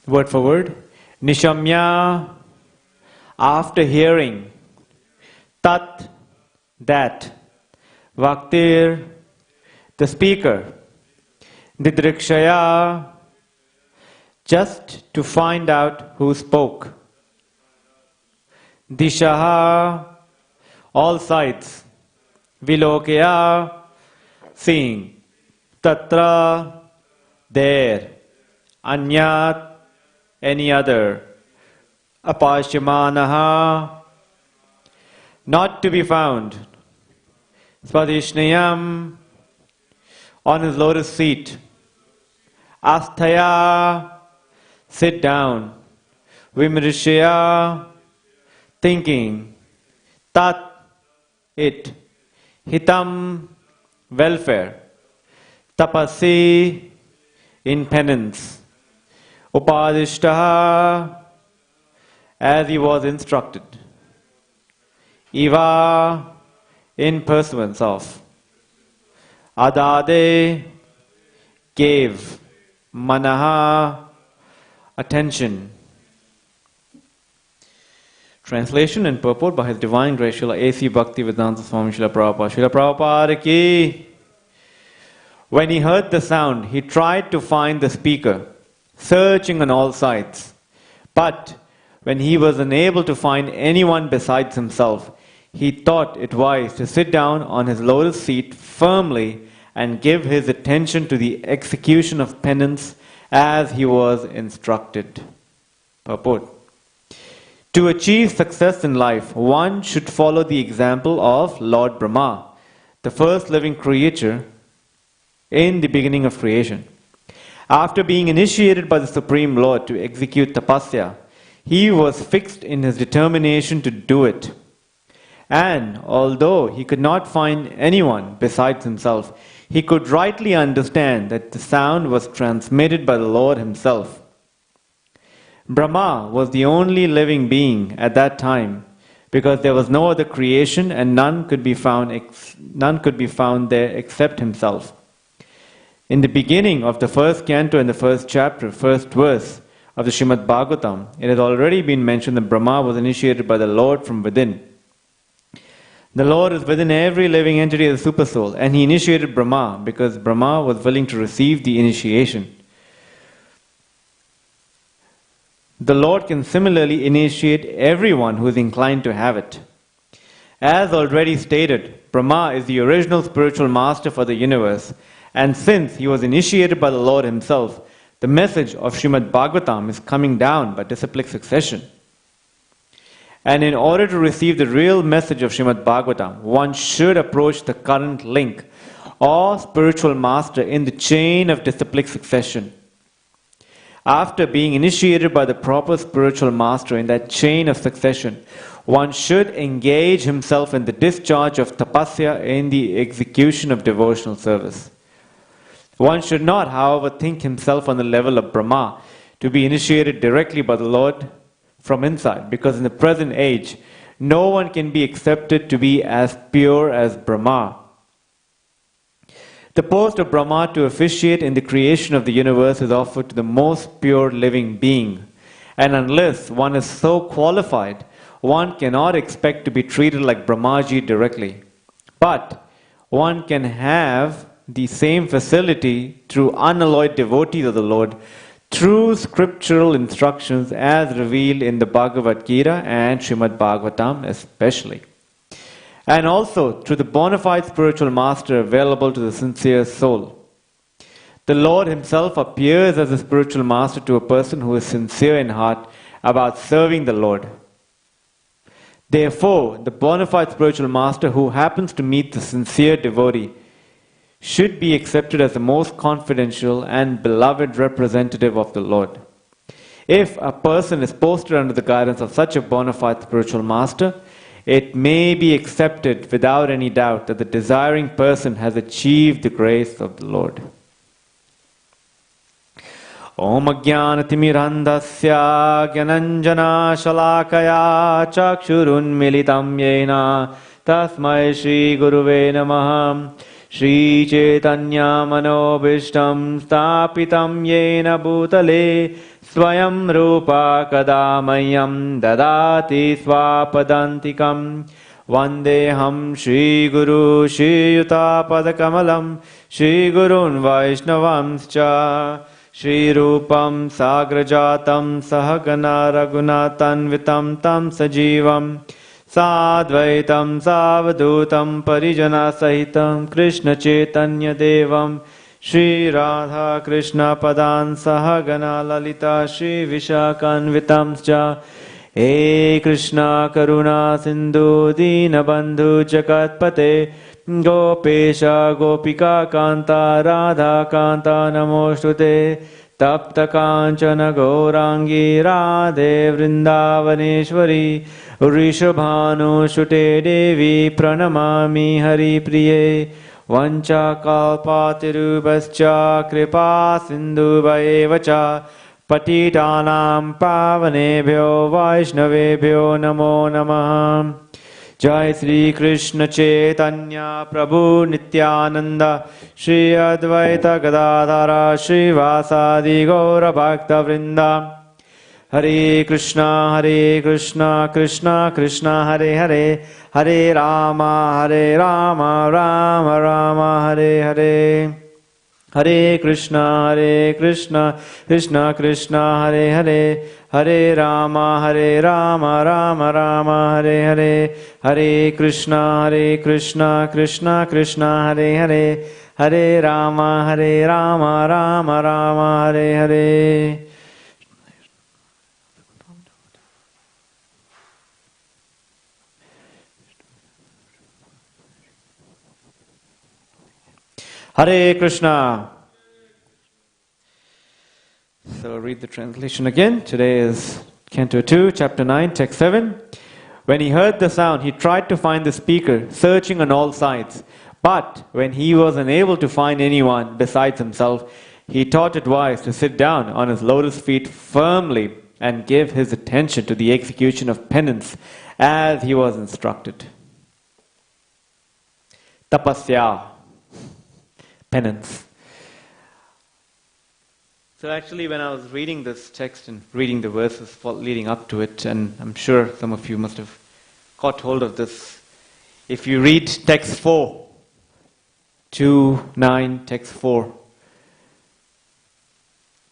word for word. Nishamya, after hearing. Tat, that. Vaktir, the speaker. Didrikshaya, just to find out who spoke. Dishaha, all sides. Vilokya, seeing. Tatra, there. Anyat, any other. Apashyamanaha, not to be found. Spadishnayam, on his lotus seat. Asthaya, sit down. Vimrishya, thinking. Tat, it. Hitam, welfare. Tapasi, in penance. Upadishtaha, as he was instructed. Eva, in pursuance of. Adade, gave. Manaha, attention. Translation and purport by His Divine Grace Srila A.C. Bhaktivedanta Swami Srila Prabhupada. Srila Prabhupada ki. When he heard the sound, he tried to find the speaker, searching on all sides. But when he was unable to find anyone besides himself, he thought it wise to sit down on his lotus seat firmly and give his attention to the execution of penance as he was instructed. Purport. To achieve success in life, one should follow the example of Lord Brahma, the first living creature in the beginning of creation. After being initiated by the Supreme Lord to execute tapasya, he was fixed in his determination to do it. And although he could not find anyone besides himself, he could rightly understand that the sound was transmitted by the Lord himself. Brahma was the only living being at that time, because there was no other creation and none could be found there except himself. In the beginning of the first canto and the first chapter, first verse of the Srimad Bhagavatam, it has already been mentioned that Brahma was initiated by the Lord from within. The Lord is within every living entity as a supersoul, and he initiated Brahma because Brahma was willing to receive the initiation. The Lord can similarly initiate everyone who is inclined to have it. As already stated, Brahma is the original spiritual master for the universe, and since he was initiated by the Lord himself, the message of Srimad Bhagavatam is coming down by disciplic succession. And in order to receive the real message of Srimad Bhagavatam, one should approach the current link or spiritual master in the chain of disciplic succession. After being initiated by the proper spiritual master in that chain of succession, one should engage himself in the discharge of tapasya in the execution of devotional service. One should not, however, think himself on the level of Brahma to be initiated directly by the Lord from inside, because in the present age, no one can be accepted to be as pure as Brahma. The post of Brahma to officiate in the creation of the universe is offered to the most pure living being, and unless one is so qualified, one cannot expect to be treated like Brahmaji directly. But one can have the same facility through unalloyed devotees of the Lord, through scriptural instructions as revealed in the Bhagavad Gita and Srimad Bhagavatam especially. And also through the bona fide spiritual master available to the sincere soul. The Lord himself appears as a spiritual master to a person who is sincere in heart about serving the Lord. Therefore, the bona fide spiritual master who happens to meet the sincere devotee should be accepted as the most confidential and beloved representative of the Lord. If a person is posted under the guidance of such a bona fide spiritual master, it may be accepted without any doubt that the desiring person has achieved the grace of the Lord. Om Ajnanatimirandasya Gyananjana Shalakaya Chakshurun Militam Yena Tasmai Shri Guruve Namaha Shri Chaitanya Manobishtam Stapitam Yena Bhutale Swayam Rupa Kadamayam Dadati Swapadantikam Vandeham Shri Guru Shri Yuta Padakamalam Shri Gurun Vaishnavamscha Shri Rupam Sagrajatam Sahagana Raghunathanvitam Tam Sajivam Sadvaitam Savadutam Parijana Sahitam Krishna Chaitanya Devam Shri Radha Krishna Padan Sahagana Lalita Shri Vishakanvitamscha He Krishna Karuna Sindhu Dinabandhu Jagatpate Gopesha Gopika Kanta Radha Kanta Namostute Tapta Kanchana Gaurangi Radhe Vrindavaneshwari Rishabhanu Shute Devi Pranamami Hari Priye Vancha Kalpatirubhascha Kripa Sindhu Vaevacha Patitanam Pavanebhyo Vaishnavebhyo Namo Namah Jai Sri Krishna Chaitanya Prabhu Nityananda Shri Advaita Gadadhara Shri Vasadi Gaura Bhakta Vrinda Hare Krishna Krishna Krishna Hare Hare Hare Rama Rama Rama Hare Hare Hare Krishna Krishna Krishna Hare Hare Hare Rama Rama Rama Hare Hare Hare Krishna Krishna Krishna Hare Hare Hare Rama Rama Rama Hare Hare Hare Krishna. So read the translation again. Today is Canto 2, Chapter 9, Text 7. When he heard the sound, he tried to find the speaker, searching on all sides. But when he was unable to find anyone besides himself, he thought it wise to sit down on his lotus feet firmly and give his attention to the execution of penance as he was instructed. Tapasya. Penance. So actually when I was reading this text and reading the verses leading up to it, and I'm sure some of you must have caught hold of this, if you read text 4, 2:9, text 4,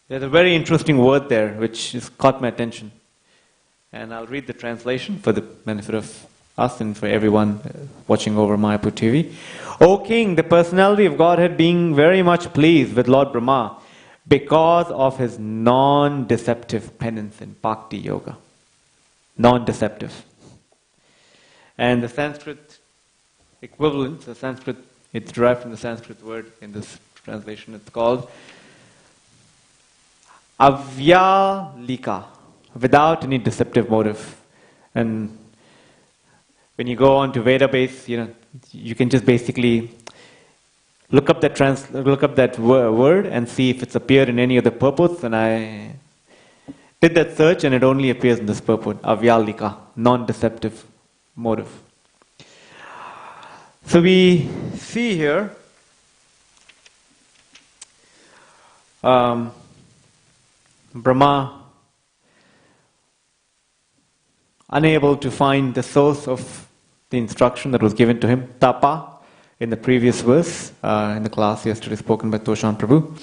there's a very interesting word there which has caught my attention. And I'll read the translation for the benefit of us and for everyone watching over Mayapur TV. O King, the personality of Godhead being very much pleased with Lord Brahma because of his non-deceptive penance in Bhakti Yoga. Non-deceptive. And the Sanskrit equivalent, the Sanskrit, it's derived from the Sanskrit word in this translation, it's called avyalika, without any deceptive motive. And when you go on to Veda base, you can just basically look up that word and see if it's appeared in any of the purports. And I did that search, and it only appears in this purport, avyalika, non-deceptive motive. So we see here Brahma unable to find the source of the instruction that was given to him, tapa, in the previous verse, in the class yesterday spoken by Toshan Prabhu,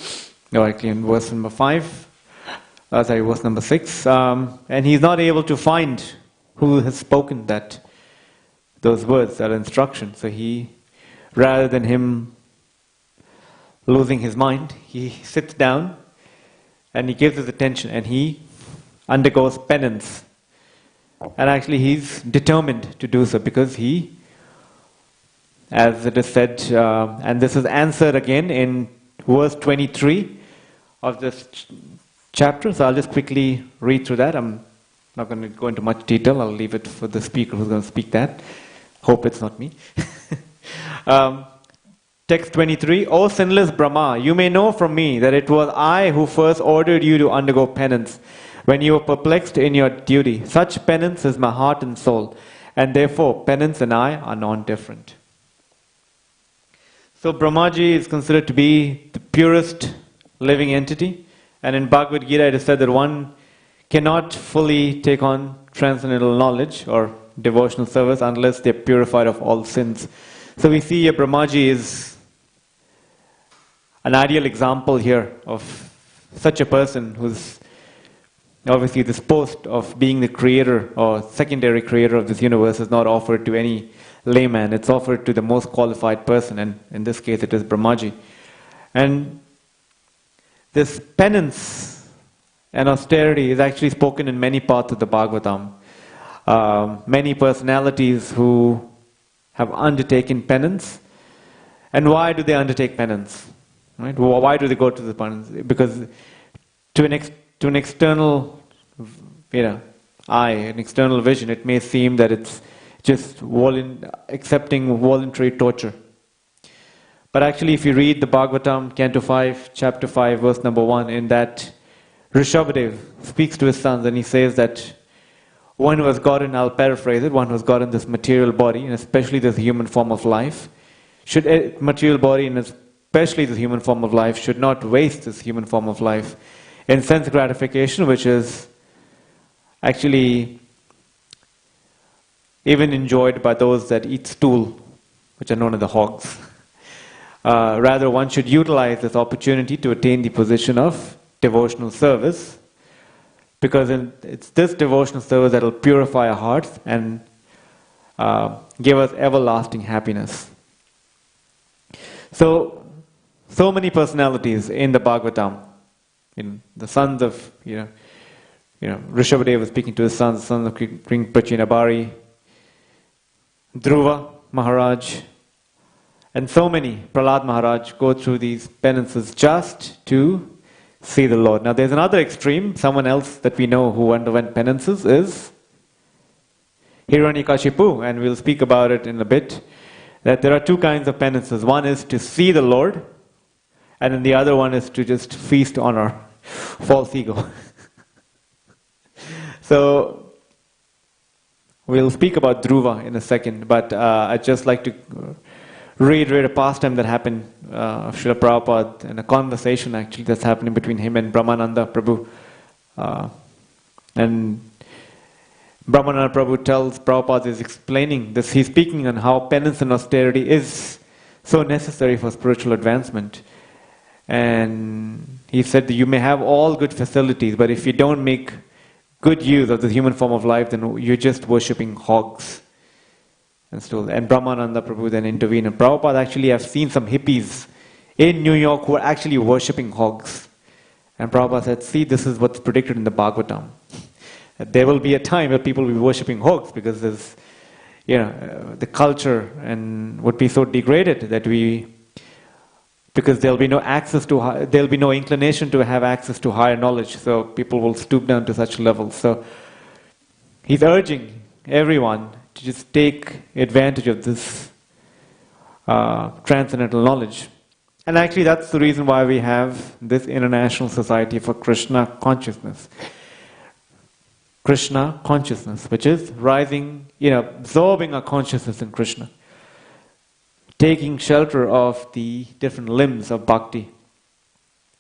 actually in verse number 5, verse number 6, and he's not able to find who has spoken those words, that instruction. So he, rather than him losing his mind, he sits down and he gives his attention and he undergoes penance. And actually he's determined to do so because he, as it is said, and this is answered again in verse 23 of this chapter. So I'll just quickly read through that. I'm not going to go into much detail. I'll leave it for the speaker who's going to speak that. Hope it's not me. Text 23, O sinless Brahma, you may know from me that it was I who first ordered you to undergo penance when you were perplexed in your duty. Such penance is my heart and soul, and therefore penance and I are non-different. So Brahmaji is considered to be the purest living entity, and in Bhagavad Gita it is said that one cannot fully take on transcendental knowledge or devotional service unless they are purified of all sins. So we see Brahmaji is an ideal example here of such a person who's obviously this post of being the creator or secondary creator of this universe is not offered to any layman. It's offered to the most qualified person, and in this case it is Brahmaji. And this penance and austerity is actually spoken in many parts of the Bhagavatam. Many personalities who have undertaken penance. And why do they undertake penance? Right? Why do they go to the penance? Because to an external, eye, an external vision, it may seem that it's just accepting voluntary torture. But actually, if you read the Bhagavatam, Canto 5, Chapter 5, verse number 1, in that Rishabhadev speaks to his sons and he says that one who has gotten, I'll paraphrase it, one who has gotten this material body, and especially this human form of life, material body and especially this human form of life, should not waste this human form of life in sense gratification, which is actually even enjoyed by those that eat stool, which are known as the hogs. Rather, one should utilize this opportunity to attain the position of devotional service, because it's this devotional service that will purify our hearts and give us everlasting happiness. So many personalities in the Bhagavatam. The sons of, Rishabhadev was speaking to his sons, the sons of King Prachinabhari, Dhruva Maharaj, and so many, Prahlad Maharaj, go through these penances just to see the Lord. Now there's another extreme, someone else that we know who underwent penances is Hiranyakashipu, and we'll speak about it in a bit, that there are two kinds of penances. One is to see the Lord, and then the other one is to just feast on our false ego. So we'll speak about Dhruva in a second, but I'd just like to reiterate a pastime that happened of Srila Prabhupada, and a conversation actually that's happening between him and Brahmananda Prabhu. And Brahmananda Prabhu tells Prabhupada, is explaining this, he's speaking on how penance and austerity is so necessary for spiritual advancement. And he said that you may have all good facilities, but if you don't make good use of the human form of life, then you're just worshipping hogs. And Brahmananda Prabhu then intervened. And Prabhupada actually, I've seen some hippies in New York who are actually worshipping hogs. And Prabhupada said, see, this is what's predicted in the Bhagavatam. There will be a time where people will be worshipping hogs because there's, the culture and would be so degraded that because there'll be no inclination to have access to higher knowledge. So people will stoop down to such levels. So he's urging everyone to just take advantage of this transcendental knowledge. And actually that's the reason why we have this International Society for Krishna Consciousness. Krishna consciousness, which is rising, absorbing our consciousness in Krishna. Taking shelter of the different limbs of bhakti.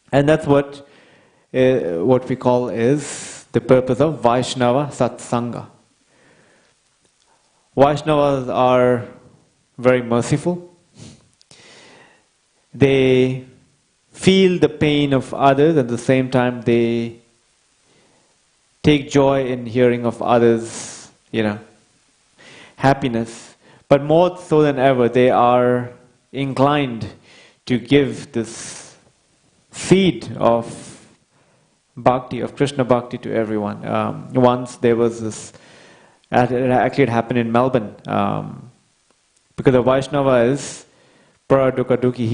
And that's what we call is the purpose of Vaishnava Satsanga. Vaishnavas are very merciful. They feel the pain of others, at the same time they take joy in hearing of others, happiness. But more so than ever, they are inclined to give this seed of bhakti, of Krishna bhakti to everyone. Once there was this, actually it happened in Melbourne, because a Vaishnava is Paradukha Dukhi.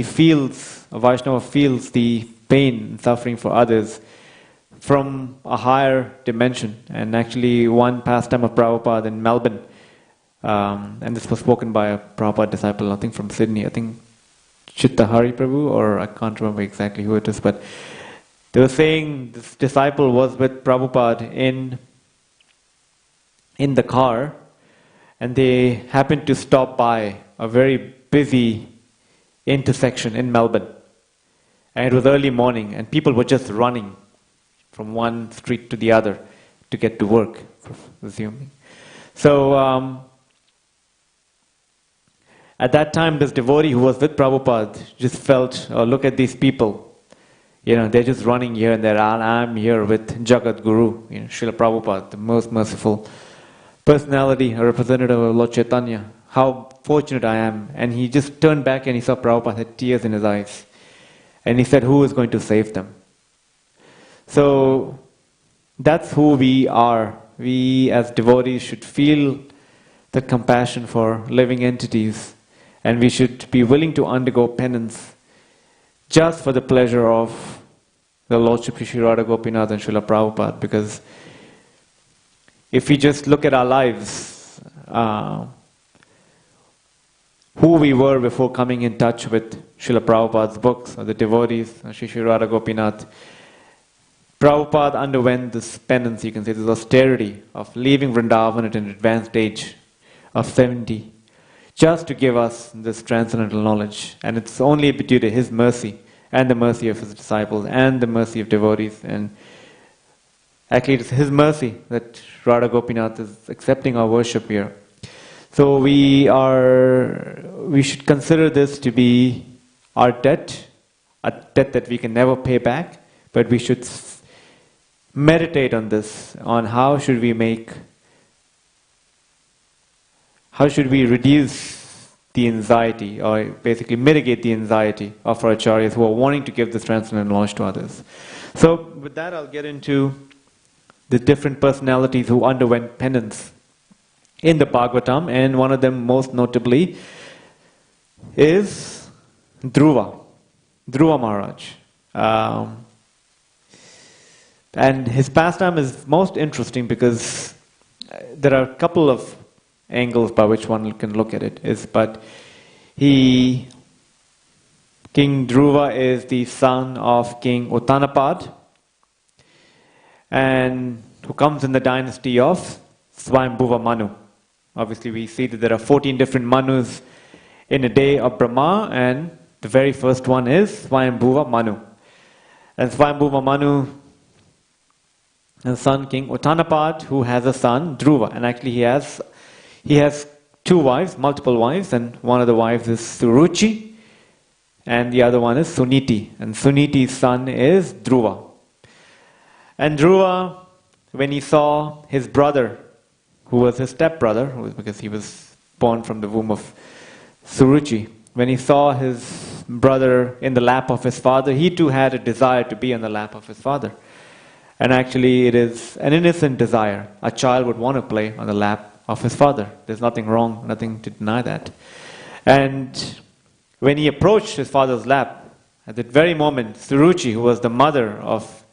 A Vaishnava feels the pain and suffering for others from a higher dimension. And actually one pastime of Prabhupada in Melbourne, and this was spoken by a Prabhupada disciple, I think from Sydney, I think Chitta Hari Prabhu, or I can't remember exactly who it is, but they were saying this disciple was with Prabhupada in the car, and they happened to stop by a very busy intersection in Melbourne. And it was early morning, and people were just running from one street to the other to get to work, assuming. So at that time, this devotee who was with Prabhupada just felt, oh, look at these people. They're just running here and there. I'm here with Jagat Guru, Srila Prabhupada, the most merciful personality, a representative of Lord Chaitanya. How fortunate I am. And he just turned back and he saw Prabhupada had tears in his eyes. And he said, who is going to save them? So that's who we are. We as devotees should feel the compassion for living entities, and we should be willing to undergo penance just for the pleasure of the Lordship Shri Radha Gopinath and Srila Prabhupada. Because if we just look at our lives, who we were before coming in touch with Srila Prabhupada's books, or the devotees, or Shri Radha Gopinath, Prabhupada underwent this penance, you can say, this austerity of leaving Vrindavan at an advanced age of 70, just to give us this transcendental knowledge. And it's only due to his mercy, and the mercy of his disciples, and the mercy of devotees. And actually it's his mercy that Radha Gopinath is accepting our worship here. So we should consider this to be our debt, a debt that we can never pay back, but we should meditate on this, on how should we reduce the anxiety, or basically mitigate the anxiety of our acharyas who are wanting to give this transcendental knowledge to others. So with that, I'll get into the different personalities who underwent penance in the Bhagavatam, and one of them most notably is Dhruva Maharaj. And his pastime is most interesting because there are a couple of angles by which one can look at it. King Dhruva is the son of King Uttanapad, and who comes in the dynasty of Swayambhuva Manu. Obviously we see that there are 14 different Manus in a day of Brahma, and the very first one is Swayambhuva Manu. And Swayambhuva Manu, his son King Uttanapad, who has a son Dhruva, and actually he has two wives, multiple wives, and one of the wives is Suruchi, and the other one is Suniti, and Suniti's son is Dhruva. And Dhruva, when he saw his brother, who was his stepbrother, because he was born from the womb of Suruchi, when he saw his brother in the lap of his father, he too had a desire to be on the lap of his father. And actually it is an innocent desire. A child would want to play on the lap of his father. There's nothing wrong, nothing to deny that. And when he approached his father's lap, at that very moment, Suruchi, who was the mother of,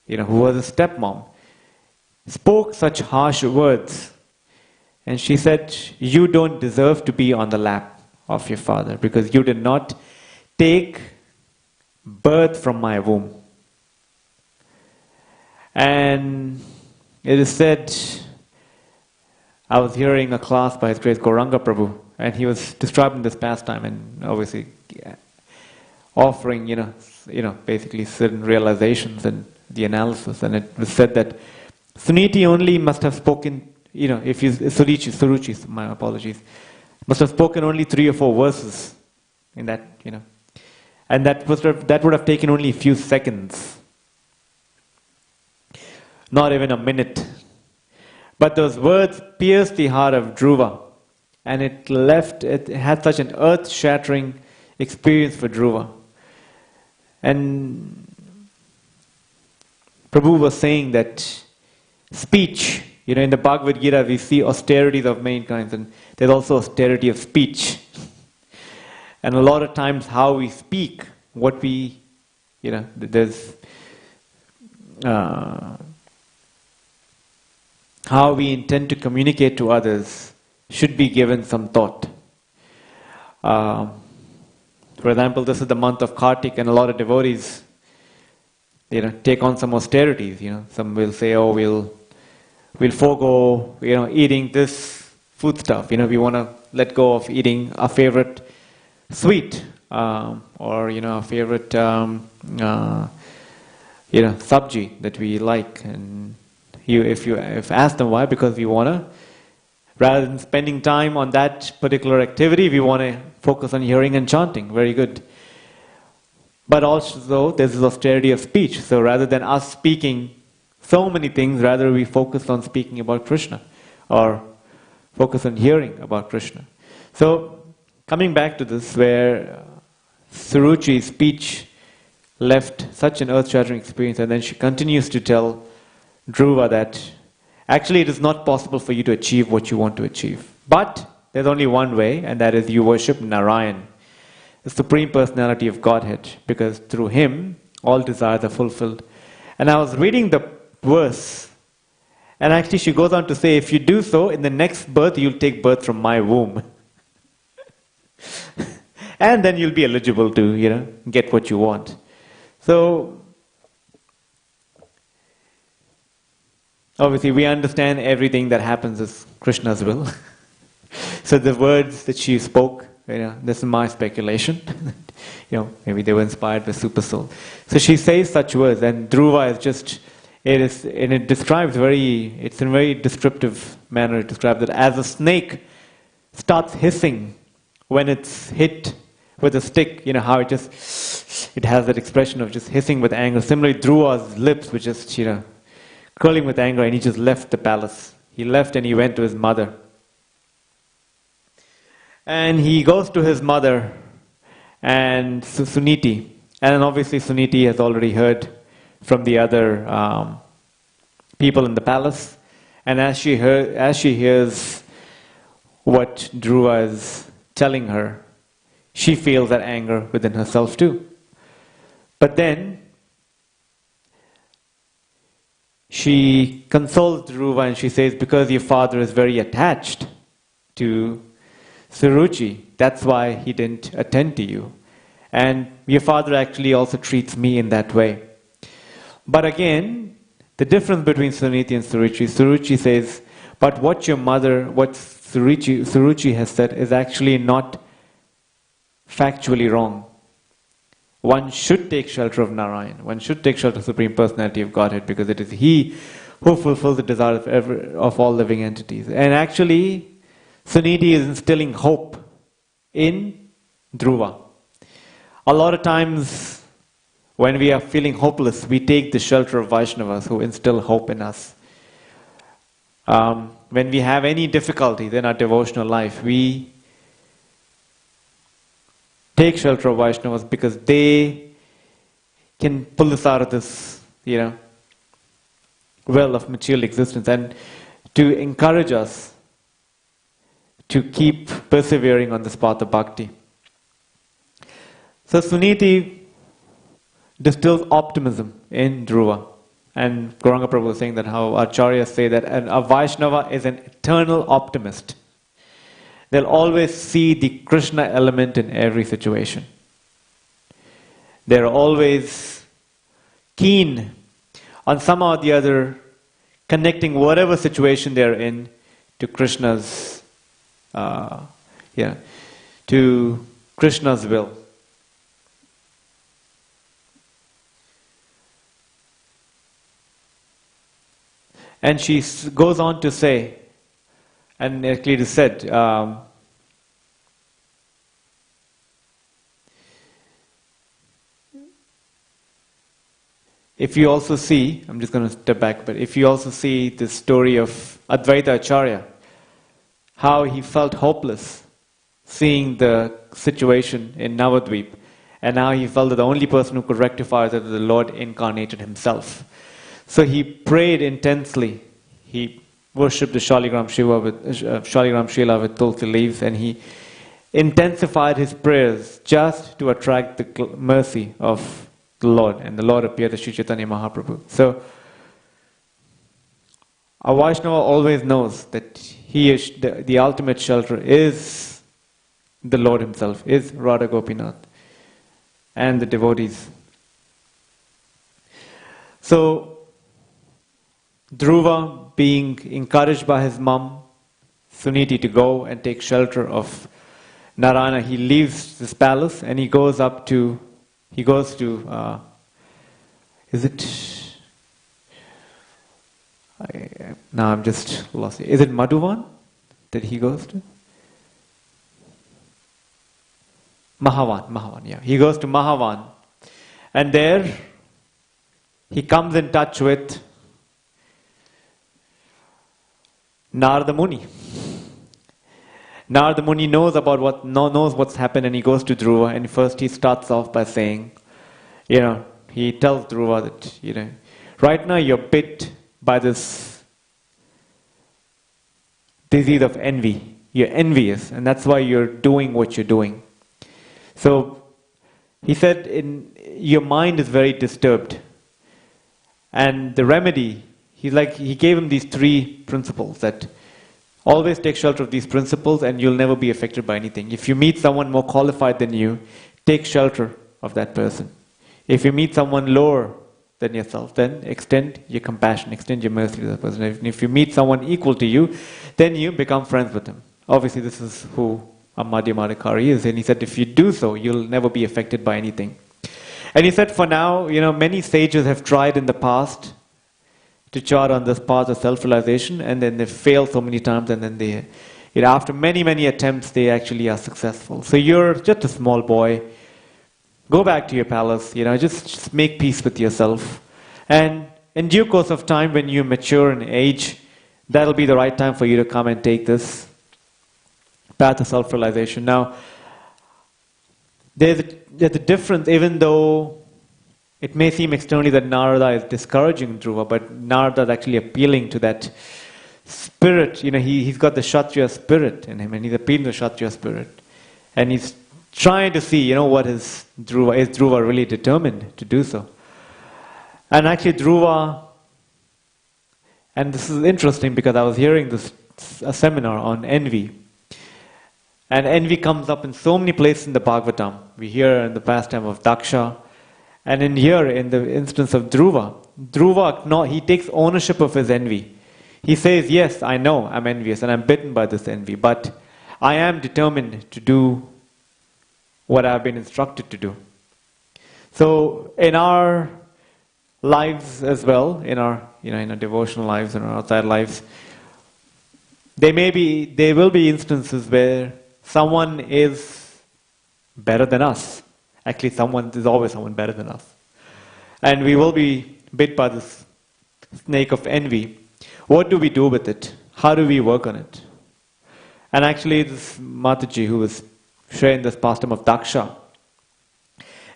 who was a stepmom, spoke such harsh words. And she said, you don't deserve to be on the lap of your father because you did not take birth from my womb. And it is said, I was hearing a class by His Grace Gauranga Prabhu, and he was describing this pastime and obviously offering, basically certain realizations and the analysis. And it was said that Suniti only must have spoken, Suruchi, my apologies, must have spoken only 3 or 4 verses in that, and that would have taken only a few seconds. Not even a minute. But those words pierced the heart of Dhruva, and it had such an earth-shattering experience for Dhruva. And Prabhu was saying that speech, in the Bhagavad Gita we see austerities of many kinds, and there's also austerity of speech. And a lot of times how we speak, what we, there's how we intend to communicate to others should be given some thought. For example, this is the month of Kartik, and a lot of devotees, take on some austerities. Some will say, "Oh, we'll forego, eating this food stuff. We want to let go of eating our favorite sweet or our favorite sabji that we like, and if ask them why, because we want to, rather than spending time on that particular activity, we want to focus on hearing and chanting. Very good. But also there's this austerity of speech. So rather than us speaking so many things, rather we focus on speaking about Krishna, or focus on hearing about Krishna. So coming back to this, where Suruchi's speech left such an earth-shattering experience, and then she continues to tell Dhruva that actually it is not possible for you to achieve what you want to achieve. But there's only one way, and that is you worship Narayan, the Supreme Personality of Godhead, because through him all desires are fulfilled. And I was reading the verse, and actually she goes on to say, if you do so, in the next birth you'll take birth from my womb. And then you'll be eligible to, get what you want. So, obviously we understand everything that happens is Krishna's will. So the words that she spoke, this is my speculation. Maybe they were inspired by Super Soul. So she says such words, and Dhruva is just, it's in a very descriptive manner. It describes it as a snake starts hissing when it's hit with a stick, how it has that expression of just hissing with anger. Similarly, Dhruva's lips were just, curling with anger, and he just left the palace. He left and he went to his mother. And he goes to his mother and Suniti. And obviously Suniti has already heard from the other people in the palace. And as she hears what Dhruva is telling her, she feels that anger within herself too. But then she consoles Dhruva and she says, because your father is very attached to Suruchi, that's why he didn't attend to you. And your father actually also treats me in that way. But again, the difference between Suniti and Suruchi says, but what Suruchi has said is actually not factually wrong. One should take shelter of Narayan. One should take shelter of the Supreme Personality of Godhead, because it is He who fulfills the desires of all living entities. And actually, Suniti is instilling hope in Dhruva. A lot of times, when we are feeling hopeless, we take the shelter of Vaishnavas who instill hope in us. When we have any difficulties in our devotional life, we take shelter of Vaishnavas because they can pull us out of this, well of material existence, and to encourage us to keep persevering on this path of bhakti. So Suniti distills optimism in Dhruva. And Gauranga Prabhu was saying that how Acharyas say that a Vaishnava is an eternal optimist. They'll always see the Krishna element in every situation. They're always keen on somehow or the other connecting whatever situation they're in to Krishna's to Krishna's will. And she goes on to say, and actually it is said, if you also see, I'm just going to step back, but if you also see the story of Advaita Acharya, how he felt hopeless seeing the situation in Navadvip, and now he felt that the only person who could rectify it was the Lord incarnated himself. So he prayed intensely. He worshipped the Shaligram Shila with tulsi leaves, and he intensified his prayers just to attract the mercy of the Lord. And the Lord appeared as Sri Chaitanya Mahaprabhu. So a Vaishnava always knows that he is the ultimate shelter is the Lord himself, is Radha Gopinath and the devotees. So Dhruva, being encouraged by his mom, Suniti, to go and take shelter of Narayana, he leaves this palace and he goes to, is it, now I'm just lost. Is it Madhuvan that he goes to? Mahavan, yeah. He goes to Mahavan. And there, he comes in touch with Narada Muni. Narada Muni knows what's happened, and he goes to Dhruva, and first he starts off by saying, he tells Dhruva that, right now you're bit by this disease of envy. You're envious, and that's why you're doing what you're doing. So, he said, your mind is very disturbed. And the remedy, he gave him these 3 principles that always take shelter of these principles and you'll never be affected by anything. If you meet someone more qualified than you, take shelter of that person. If you meet someone lower than yourself, then extend your compassion, extend your mercy to that person. If you meet someone equal to you, then you become friends with him. Obviously, this is who a Madhyamadikari is, and he said if you do so, you'll never be affected by anything. And he said for now, many sages have tried in the past to chart on this path of self-realization, and then they fail so many times, and then after many, many attempts, they actually are successful. So you're just a small boy. Go back to your palace, just make peace with yourself. And in due course of time, when you mature in age, that'll be the right time for you to come and take this path of self-realization. Now, there's a difference, even though it may seem externally that Narada is discouraging Dhruva, but Narada is actually appealing to that spirit. He's got the Kshatriya spirit in him, and he's appealing to the Kshatriya spirit. And he's trying to see, what is Dhruva? Is Dhruva really determined to do so? And actually Dhruva, and this is interesting because I was hearing a seminar on envy. And envy comes up in so many places in the Bhagavatam. We hear in the pastime of Daksha, and in the instance of Dhruva, he takes ownership of his envy. He says, yes, I know I'm envious and I'm bitten by this envy, but I am determined to do what I've been instructed to do. So in our lives as well, in our devotional lives and our outside lives, there will be instances where someone is better than us. Actually, there's always someone better than us. And we will be bit by this snake of envy. What do we do with it? How do we work on it? And actually, this Mataji, who was sharing this pastime of Daksha,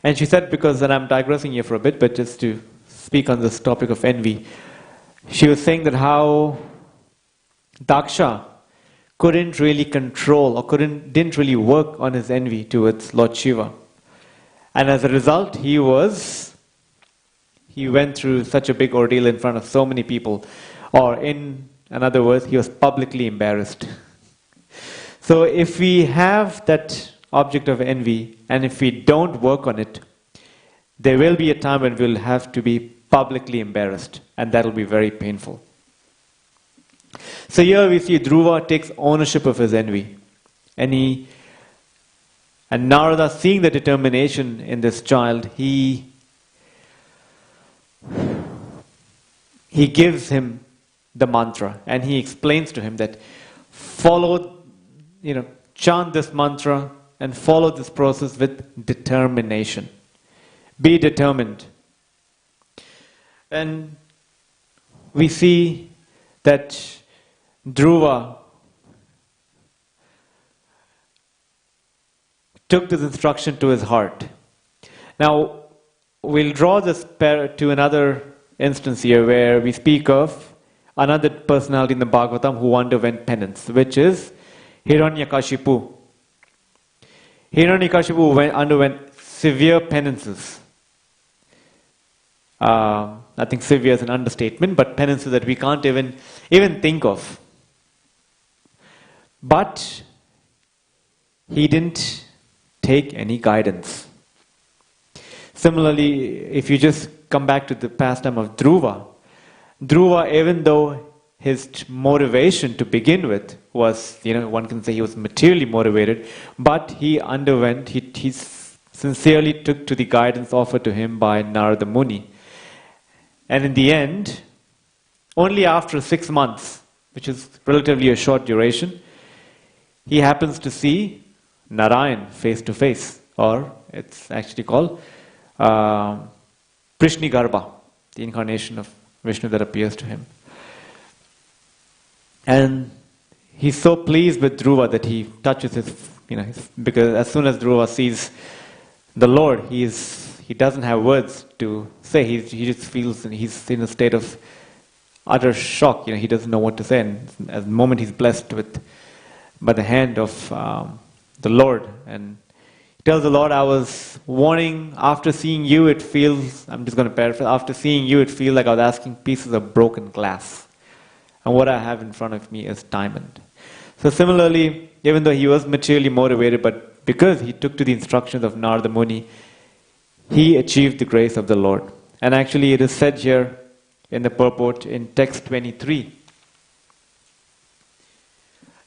and she said, and I'm digressing here for a bit, but just to speak on this topic of envy, she was saying that how Daksha couldn't really control or didn't really work on his envy towards Lord Shiva. And as a result, he went through such a big ordeal in front of so many people. Or in other words, he was publicly embarrassed. So if we have that object of envy, and if we don't work on it, there will be a time when we'll have to be publicly embarrassed, and that'll be very painful. So here we see Dhruva takes ownership of his envy. And Narada, seeing the determination in this child, he gives him the mantra, and he explains to him that chant this mantra and follow this process with determination. Be determined. And we see that Dhruva took this instruction to his heart. Now, we'll draw this to another instance here where we speak of another personality in the Bhagavatam who underwent penance, which is Hiranyakashipu. Hiranyakashipu underwent severe penances. I think severe is an understatement, but penances that we can't even think of. But he didn't take any guidance. Similarly, if you just come back to the pastime of Dhruva, even though his motivation to begin with was, one can say he was materially motivated, but he sincerely took to the guidance offered to him by Narada Muni. And in the end, only after 6 months, which is relatively a short duration, he happens to see Narayan face to face, or it's actually called Prishnigarbha, the incarnation of Vishnu that appears to him. And he's so pleased with Dhruva that he touches because as soon as Dhruva sees the Lord, he doesn't have words to say. He just feels he's in a state of utter shock. He doesn't know what to say. And at the moment he's blessed by the hand of the Lord, and he tells the Lord, I was warning, after seeing you it feels, I'm just going to paraphrase, after seeing you it feels like I was asking pieces of broken glass. And what I have in front of me is diamond. So similarly, even though he was materially motivated, but because he took to the instructions of Narada Muni, he achieved the grace of the Lord. And actually it is said here in the purport in text 23.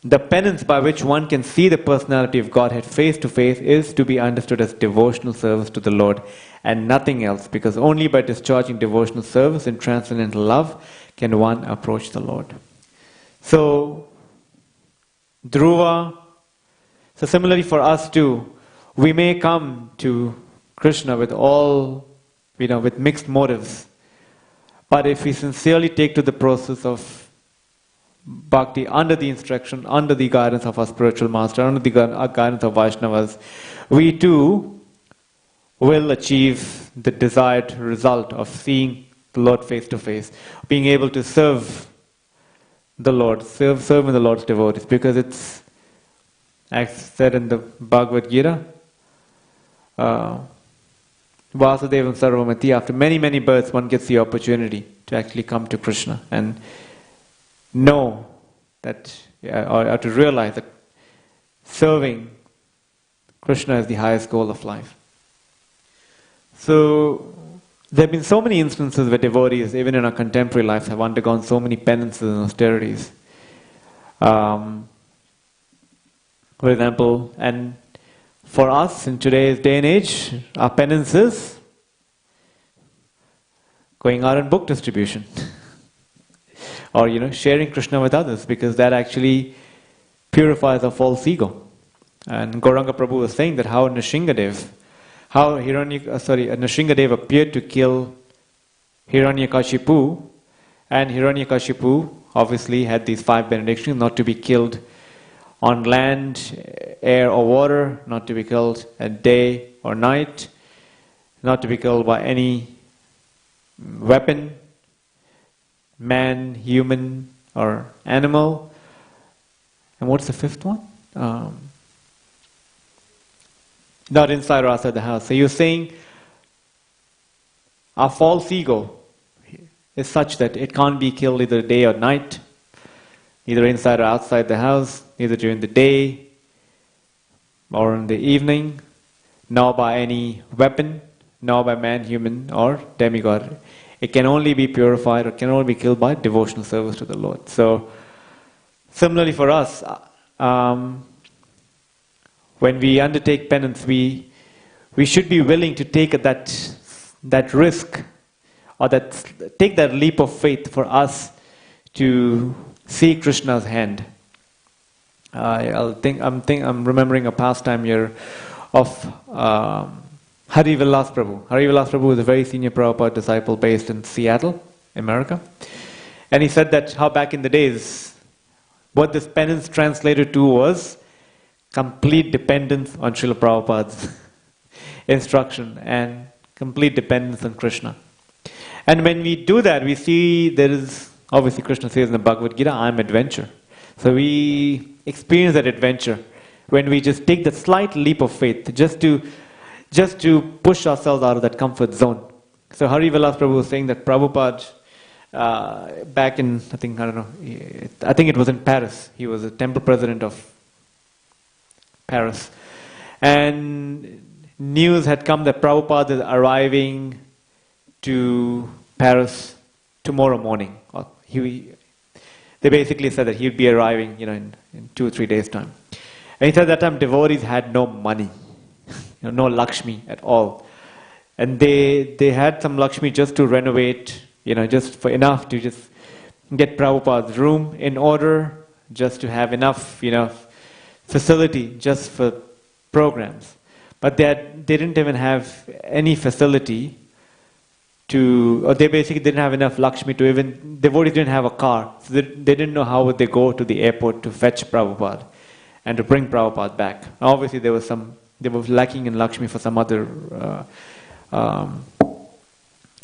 The penance by which one can see the personality of Godhead face to face is to be understood as devotional service to the Lord and nothing else, because only by discharging devotional service in transcendental love can one approach the Lord. So, Dhruva, so similarly for us too, we may come to Krishna with with mixed motives, but if we sincerely take to the process of Bhakti under the instruction, under the guidance of our spiritual master, under the guidance of Vaishnavas, we too will achieve the desired result of seeing the Lord face to face, being able to serve the Lord, serving the Lord's devotees, because it's, as said in the Bhagavad Gita, Vasudevam Sarvamati, after many, many births one gets the opportunity to actually come to Krishna and know that, or to realize that serving Krishna is the highest goal of life. So, there have been so many instances where devotees, even in our contemporary lives, have undergone so many penances and austerities. For example, and for us in today's day and age, our penances going out in book distribution. Or, sharing Krishna with others, because that actually purifies our false ego. And Gauranga Prabhu was saying that how Nrsingadev appeared to kill Hiranyakashipu, and Hiranyakashipu obviously had these 5 benedictions, not to be killed on land, air or water, not to be killed at day or night, not to be killed by any weapon, man, human, or animal. And what's the 5th one? Not inside or outside the house. So you're saying our false ego is such that it can't be killed either day or night, either inside or outside the house, either during the day or in the evening, nor by any weapon, nor by man, human, or demigod. It can only be purified or can only be killed by devotional service to the Lord. So, similarly for us, when we undertake penance, we should be willing to take that risk, or take that leap of faith for us to see Krishna's hand. I'm remembering a pastime here of Hari Vilas Prabhu. Hari Vilas Prabhu is a very senior Prabhupada disciple based in Seattle, America. And he said that how back in the days, what this penance translated to was complete dependence on Srila Prabhupada's instruction and complete dependence on Krishna. And when we do that, we see there is, obviously Krishna says in the Bhagavad Gita, I am adventure. So we experience that adventure when we just take that slight leap of faith, just to push ourselves out of that comfort zone. So Hari Vilas Prabhu was saying that Prabhupada, back in, I think it was in Paris. He was a temple president of Paris. And news had come that Prabhupada is arriving to Paris tomorrow morning. The they basically said that he'd be arriving, in 2 or 3 days' time. And he said that time devotees had no money, no Lakshmi at all. And they had some Lakshmi just to renovate, just for enough to just get Prabhupada's room in order, just to have enough, facility just for programs. But they didn't even have any facility or they basically didn't have enough Lakshmi to even, devotees didn't have a car. So they didn't know how would they go to the airport to fetch Prabhupada and to bring Prabhupada back. Obviously they were lacking in Lakshmi for some other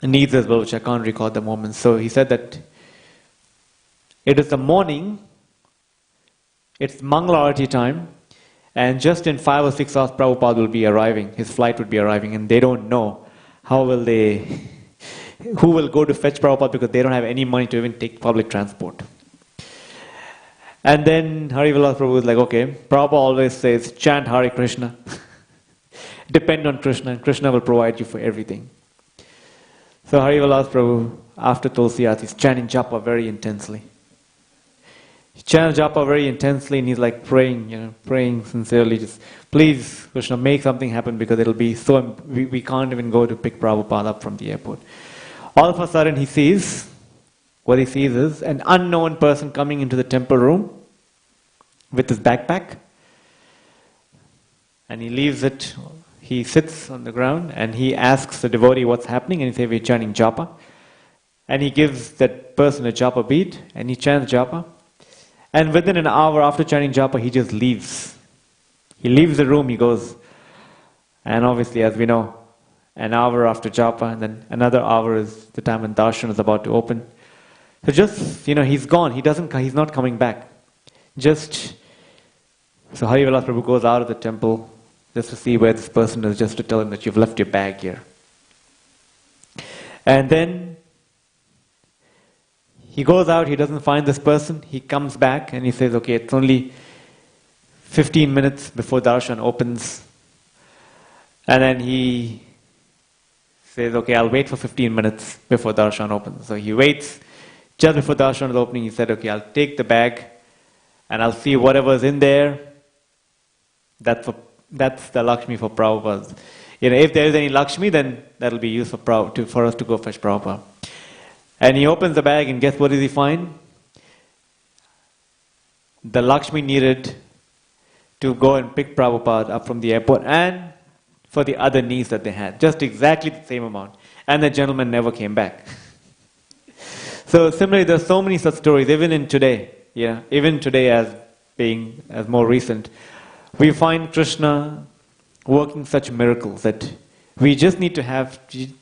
needs as well, which I can't recall at the moment. So he said that it is the morning, it's Mangala Arati time, and just in 5 or 6 hours Prabhupada will be arriving, his flight would be arriving, and they don't know who will go to fetch Prabhupada because they don't have any money to even take public transport. And then Hari Vilas Prabhu is like, okay, Prabhupada always says, chant Hare Krishna. Depend on Krishna, and Krishna will provide you for everything. So Hari Vilas Prabhu, after Tulsi Aarti, is chanting japa very intensely. He chants japa very intensely and he's like praying, praying sincerely, just, please, Krishna, make something happen because it'll be so, we can't even go to pick Prabhupada up from the airport. All of a sudden what he sees is an unknown person coming into the temple room with his backpack. And he leaves it, he sits on the ground and he asks the devotee what's happening, and he says, we're chanting japa. And he gives that person a japa bead and he chants japa. And within an hour after chanting japa, he just leaves. He leaves the room, he goes. And obviously, as we know, an hour after japa, and then another hour is the time when darshan is about to open. So just, he's gone. He's not coming back. So Hari Vilas Prabhu goes out of the temple just to see where this person is, just to tell him that you've left your bag here. And then he goes out, he doesn't find this person, he comes back and he says, okay, it's only 15 minutes before darshan opens. And then he says, okay, I'll wait for 15 minutes before darshan opens. So he waits just before darshan is opening. He said, okay, I'll take the bag and I'll see whatever's in there. That's the Lakshmi for Prabhupada. If there is any Lakshmi, then that'll be used for us to go fetch Prabhupada. And he opens the bag and guess what does he find? The Lakshmi needed to go and pick Prabhupada up from the airport and for the other needs that they had. Just exactly the same amount. And the gentleman never came back. So similarly, there's so many such stories, even today as more recent, we find Krishna working such miracles that we just need to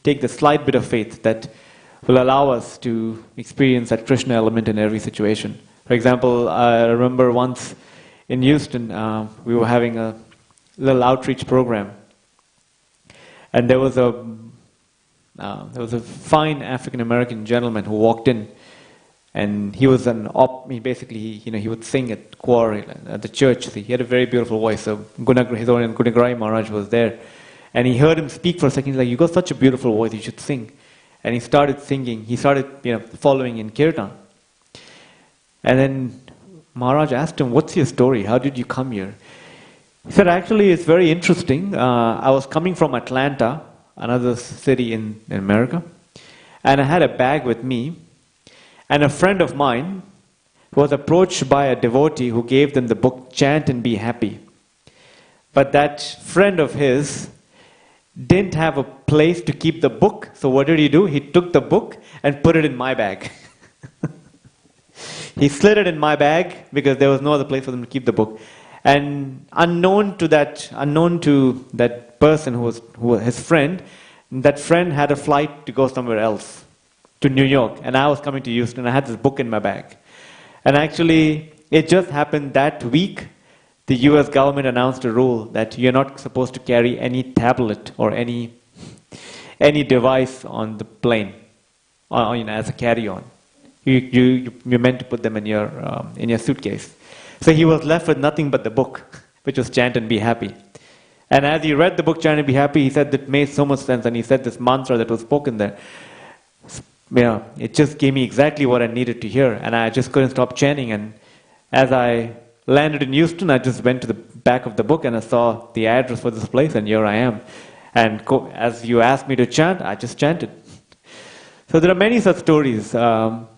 take the slight bit of faith that will allow us to experience that Krishna element in every situation. For example, I remember once in Houston, we were having a little outreach program. And there was a fine African American gentleman who walked in, and he was he would sing at choir at the church. He had a very beautiful voice. So his own Gunagarai Maharaj was there, and he heard him speak for a second. He's like, "You got such a beautiful voice. You should sing." And he started singing. He started following in kirtan. And then Maharaj asked him, "What's your story? How did you come here?" He said, actually, it's very interesting. I was coming from Atlanta, another city in America, and I had a bag with me, and a friend of mine was approached by a devotee who gave them the book, Chant and Be Happy. But that friend of his didn't have a place to keep the book, so what did he do? He took the book and put it in my bag. He slid it in my bag because there was no other place for them to keep the book. And unknown to that person who was his friend, that friend had a flight to go somewhere else, to New York, and I was coming to Houston. I had this book in my bag. And actually, it just happened that week, the US government announced a rule that you're not supposed to carry any tablet or any device on the plane, as a carry-on. You're meant to put them in your suitcase. So he was left with nothing but the book, which was Chant and Be Happy. And as he read the book Chant and Be Happy, he said that made so much sense, and he said this mantra that was spoken there. Yeah, it just gave me exactly what I needed to hear, and I just couldn't stop chanting. And as I landed in Houston, I just went to the back of the book and I saw the address for this place, and here I am. And as you asked me to chant, I just chanted. So there are many such stories that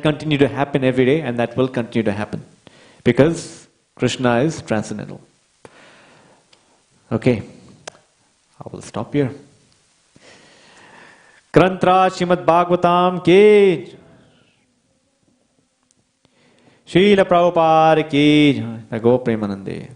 continue to happen every day, and that will continue to happen because Krishna is transcendental. Okay, I will stop here. Grantra Shrimad Bhagavatam ki Srila Prabhupada ki Go Premanande.